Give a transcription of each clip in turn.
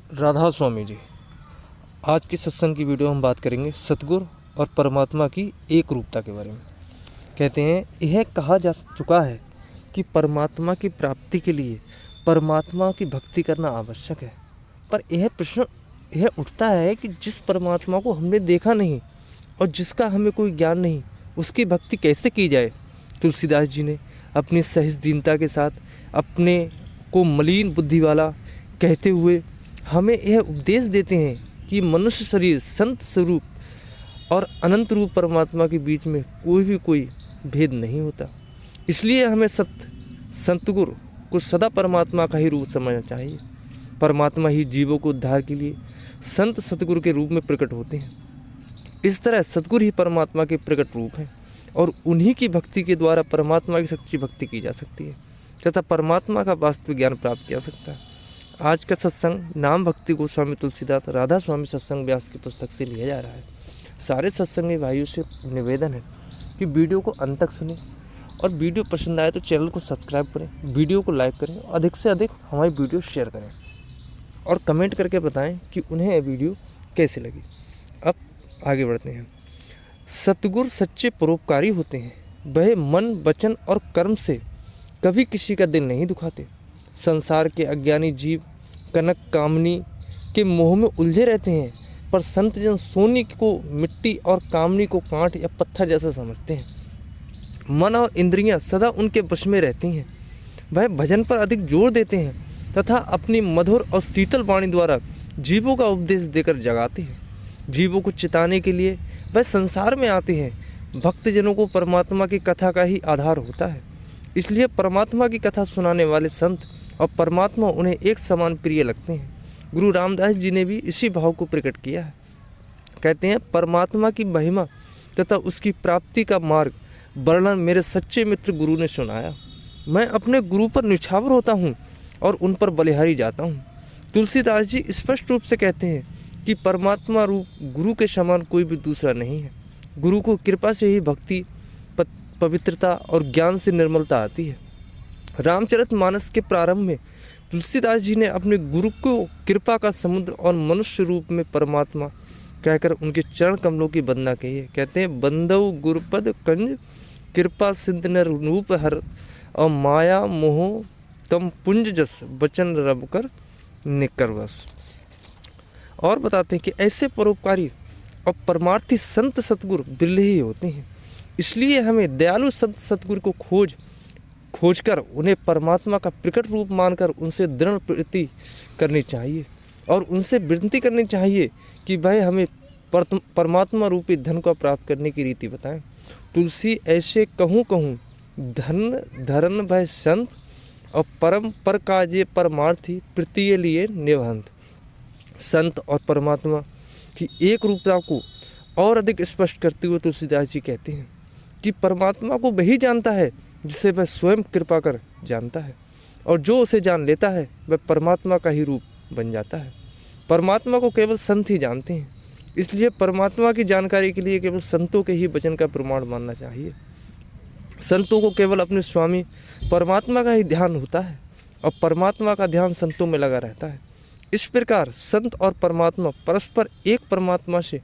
राधा स्वामी जी। आज की सत्संग की वीडियो हम बात करेंगे सतगुरु और परमात्मा की एक रूपता के बारे में। कहते हैं यह कहा जा चुका है कि परमात्मा की प्राप्ति के लिए परमात्मा की भक्ति करना आवश्यक है। पर यह प्रश्न यह उठता है कि जिस परमात्मा को हमने देखा नहीं और जिसका हमें कोई ज्ञान नहीं, उसकी भक्ति कैसे की जाए। तुलसीदास जी ने अपनी सहज दीनता के साथ अपने को मलिन बुद्धि वाला कहते हुए हमें यह उपदेश देते हैं कि मनुष्य शरीर, संत स्वरूप और अनंत रूप परमात्मा के बीच में कोई भेद नहीं होता। इसलिए हमें सतगुरु को सदा परमात्मा का ही रूप समझना चाहिए। परमात्मा ही जीवों को उद्धार के लिए संत सतगुरु के रूप में प्रकट होते हैं। इस तरह सतगुरु ही परमात्मा के प्रकट रूप हैं और उन्हीं की भक्ति के द्वारा परमात्मा की सच्ची भक्ति की जा सकती है तथा परमात्मा का वास्तविक ज्ञान प्राप्त किया जा सकता है। आज का सत्संग नाम भक्ति गोस्वामी तुलसीदास राधा स्वामी सत्संग व्यास की पुस्तक से लिया जा रहा है। सारे सत्संगी भाइयों से निवेदन है कि वीडियो को अंत तक सुनें और वीडियो पसंद आए तो चैनल को सब्सक्राइब करें, वीडियो को लाइक करें, अधिक से अधिक हमारी वीडियो शेयर करें और कमेंट करके बताएं कि उन्हें यह वीडियो कैसे लगी। अब आगे बढ़ते हैं। सतगुरु सच्चे परोपकारी होते हैं। वह मन, वचन और कर्म से कभी किसी का दिल नहीं दुखाते। संसार के अज्ञानी जीव कनक कामनी के मोह में उलझे रहते हैं, पर संत जन सोने को मिट्टी और कामनी को कांट या पत्थर जैसा समझते हैं। मन और इंद्रियां सदा उनके वश में रहती हैं। वह भजन पर अधिक जोर देते हैं तथा अपनी मधुर और शीतल वाणी द्वारा जीवों का उपदेश देकर जगाते हैं। जीवों को चिताने के लिए वह संसार में आते हैं। भक्तजनों को परमात्मा की कथा का ही आधार होता है। इसलिए परमात्मा की कथा सुनाने वाले संत और परमात्मा उन्हें एक समान प्रिय लगते हैं। गुरु रामदास जी ने भी इसी भाव को प्रकट किया है। कहते हैं, परमात्मा की महिमा तथा उसकी प्राप्ति का मार्ग वर्णन मेरे सच्चे मित्र गुरु ने सुनाया। मैं अपने गुरु पर निछावर होता हूँ और उन पर बलिहारी जाता हूँ। तुलसीदास जी स्पष्ट रूप से कहते हैं कि परमात्मा रूप गुरु के समान कोई भी दूसरा नहीं है। गुरु को कृपा से ही भक्ति, पवित्रता और ज्ञान से निर्मलता आती है। रामचरितमानस के प्रारंभ में तुलसीदास जी ने अपने गुरु को कृपा का समुद्र और मनुष्य रूप में परमात्मा कहकर उनके चरण कमलों की वंदना की है। कहते हैं, बंदव गुरुपद कंज कृपा सिद्ध न रूप हर और माया मोह तम पुंज जस वचन रब कर निकर बस। और बताते हैं कि ऐसे परोपकारी और परमार्थी संत सतगुरु बिरले ही होते हैं। इसलिए हमें दयालु संत सतगुरु को खोजकर उन्हें परमात्मा का प्रकट रूप मानकर उनसे दृढ़ प्रीति करनी चाहिए और उनसे विनती करनी चाहिए कि वह हमें परमात्मा रूपी धन को प्राप्त करने की रीति बताएं। तुलसी ऐसे कहूँ धन धरन भय संत और परम पर काजे परमार्थी प्रीतिय लिए निबंध। संत और परमात्मा की एक रूपता को और अधिक स्पष्ट करते हुए तुलसीदास जी कहते हैं कि परमात्मा को वही जानता है जिसे वह स्वयं कृपा कर जानता है, और जो उसे जान लेता है वह परमात्मा का ही रूप बन जाता है। परमात्मा को केवल संत ही जानते हैं। इसलिए परमात्मा की जानकारी के लिए केवल संतों के ही वचन का प्रमाण मानना चाहिए। संतों को केवल अपने स्वामी परमात्मा का ही ध्यान होता है और परमात्मा का ध्यान संतों में लगा रहता है। इस प्रकार संत और परमात्मा परस्पर एक परमात्मा से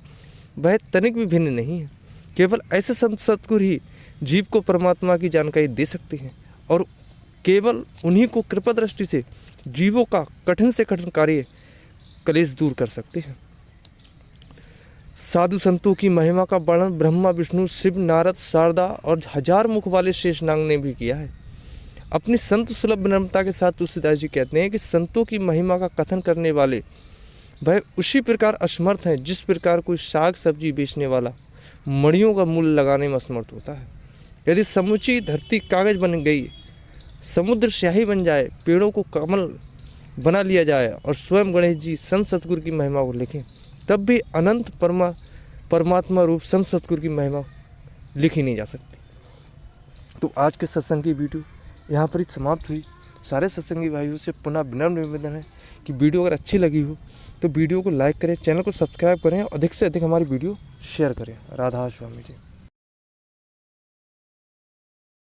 वह तनिक भी भिन्न नहीं है। केवल ऐसे संत सतगुरु ही जीव को परमात्मा की जानकारी दे सकते हैं और केवल उन्हीं को कृपा दृष्टि से जीवों का कठिन से कठिन कार्य कलेश दूर कर सकते हैं। साधु संतों की महिमा का वर्णन ब्रह्मा, विष्णु, शिव, नारद, शारदा और हजार मुख वाले शेषनाग ने भी किया है। अपनी संत सुलभ विनम्रता के साथ तुलसीदास जी कहते हैं कि संतों की महिमा का कथन करने वाले वह उसी प्रकार असमर्थ हैं जिस प्रकार कोई साग सब्जी बेचने वाला मड़ियों का मूल्य लगाने में असमर्थ होता है। यदि समूची धरती कागज बन गई, समुद्र स्याही बन जाए, पेड़ों को कमल बना लिया जाए और स्वयं गणेश जी संत सतगुरु की महिमा को लिखें, तब भी अनंत परमात्मा रूप संत सतगुरु की महिमा लिखी नहीं जा सकती। तो आज के सत्संग की वीडियो यहाँ पर ही समाप्त हुई। सारे सत्संगी भाइयों से पुनः विनम्र निवेदन है कि वीडियो अगर अच्छी लगी हो तो वीडियो को लाइक करें, चैनल को सब्सक्राइब करें और अधिक से अधिक हमारी वीडियो शेयर करें। राधा स्वामी जी।